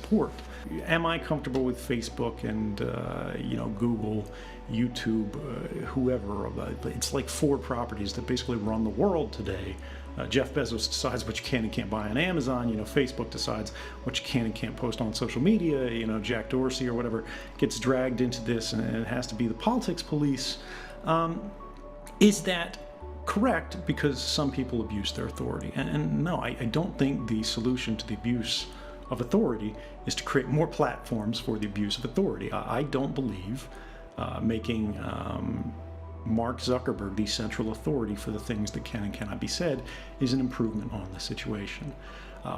support. Am I comfortable with Facebook and Google, YouTube, whoever? It's like 4 properties that basically run the world today. Jeff Bezos decides what you can and can't buy on Amazon. Facebook decides what you can and can't post on social media. Jack Dorsey or whatever gets dragged into this, and it has to be the politics police. Is that correct? Because some people abuse their authority. And no, I don't think the solution to the abuse of authority is to create more platforms for the abuse of authority. I don't believe making Mark Zuckerberg the central authority for the things that can and cannot be said is an improvement on the situation.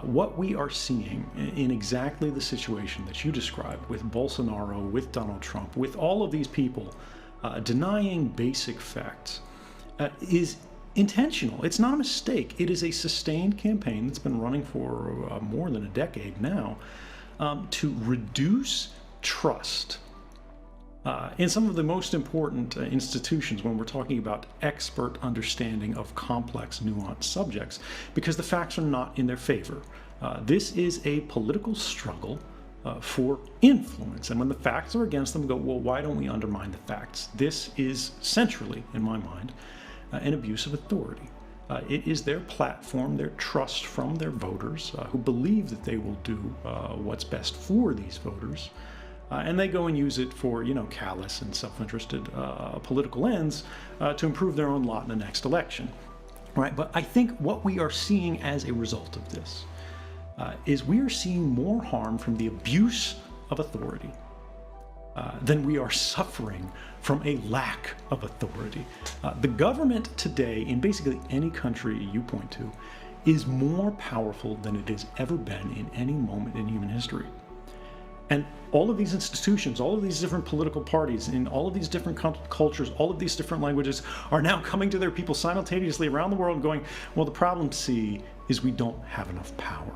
What we are seeing in exactly the situation that you described with Bolsonaro, with Donald Trump, with all of these people denying basic facts is intentional. It's not a mistake. It is a sustained campaign that's been running for more than a decade now to reduce trust in some of the most important institutions when we're talking about expert understanding of complex, nuanced subjects, because the facts are not in their favor. This is a political struggle for influence, and when the facts are against them, go, well, why don't we undermine the facts? This is centrally, in my mind, an abuse of authority. It is their platform, their trust from their voters who believe that they will do what's best for these voters. And they go and use it for, callous and self-interested political ends to improve their own lot in the next election. Right? But I think what we are seeing as a result of this is we are seeing more harm from the abuse of authority than we are suffering from a lack of authority. The government today, in basically any country you point to, is more powerful than it has ever been in any moment in human history. And all of these institutions, all of these different political parties, in all of these different cultures, all of these different languages are now coming to their people simultaneously around the world and going, well, the problem, see, is we don't have enough power.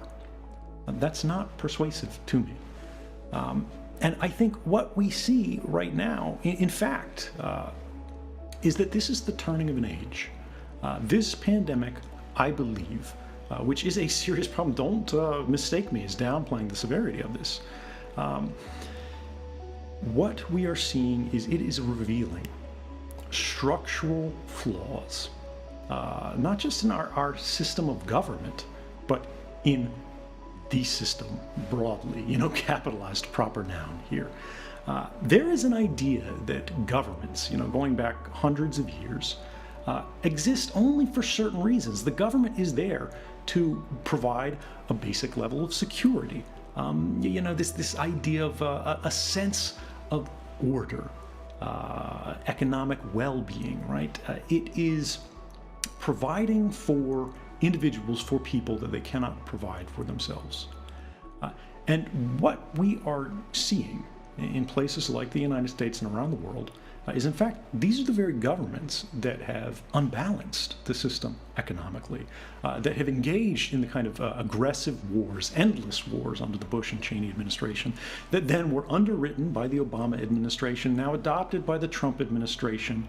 That's not persuasive to me. And I think what we see right now, in fact, is that this is the turning of an age. This pandemic, I believe, which is a serious problem, don't mistake me as downplaying the severity of this. What we are seeing is it is revealing structural flaws, not just in our system of government, but in the system broadly, capitalized proper noun here. There is an idea that governments, going back hundreds of years, exist only for certain reasons. The government is there to provide a basic level of security. This idea of a sense of order, economic well-being, right? It is providing for individuals, for people that they cannot provide for themselves. And what we are seeing in places like the United States and around the world is, in fact, these are the very governments that have unbalanced the system economically, that have engaged in the kind of aggressive wars, endless wars under the Bush and Cheney administration, that then were underwritten by the Obama administration, now adopted by the Trump administration,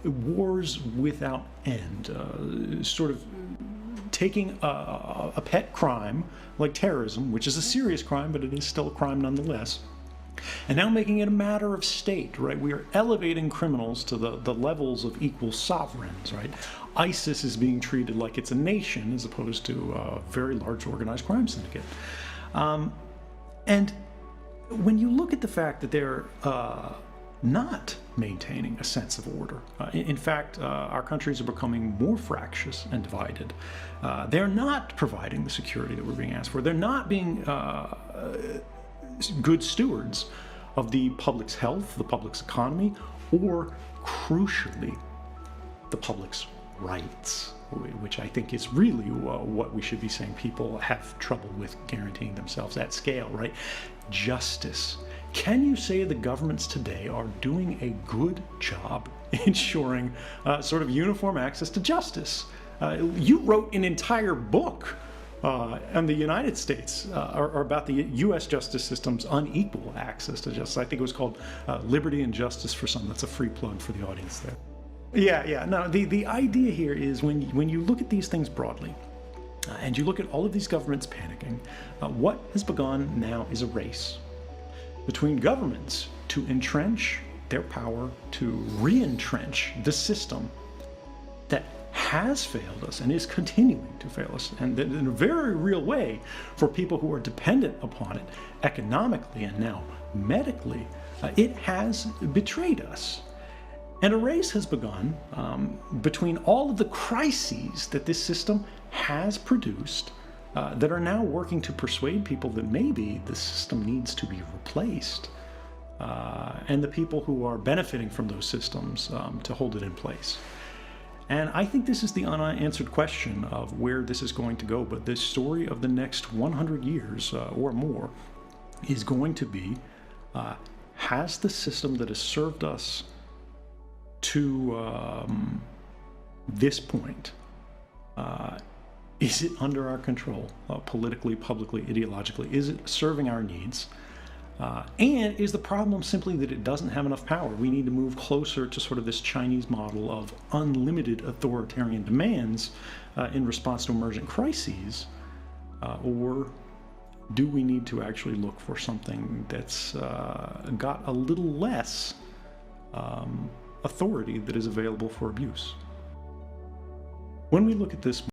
wars without end, sort of taking a pet crime like terrorism, which is a serious crime, but it is still a crime nonetheless, and now making it a matter of state, right? We are elevating criminals to the levels of equal sovereigns, right? ISIS is being treated like it's a nation as opposed to a very large organized crime syndicate. And when you look at the fact that they're not maintaining a sense of order, in fact, our countries are becoming more fractious and divided. They're not providing the security that we're being asked for. They're not being good stewards of the public's health, the public's economy, or, crucially, the public's rights, which I think is really what we should be saying people have trouble with guaranteeing themselves at scale, right? Justice. Can you say the governments today are doing a good job ensuring sort of uniform access to justice? You wrote an entire book and the United States are about the U.S. justice system's unequal access to justice. I think it was called Liberty and Justice for Some. That's a free plug for the audience there. Yeah. No, the idea here is when you look at these things broadly, And you look at all of these governments panicking, what has begun now is a race between governments to entrench their power, to re-entrench the system that has failed us and is continuing to fail us, and in a very real way for people who are dependent upon it economically and now medically. It has betrayed us. And a race has begun between all of the crises that this system has produced that are now working to persuade people that maybe the system needs to be replaced, and the people who are benefiting from those systems to hold it in place. And I think this is the unanswered question of where this is going to go, but the story of the next 100 years or more is going to be, has the system that has served us to this point, is it under our control, politically, publicly, ideologically? Is it serving our needs? And is the problem simply that it doesn't have enough power? We need to move closer to sort of this Chinese model of unlimited authoritarian demands in response to emergent crises? Or do we need to actually look for something that's got a little less authority that is available for abuse? When we look at this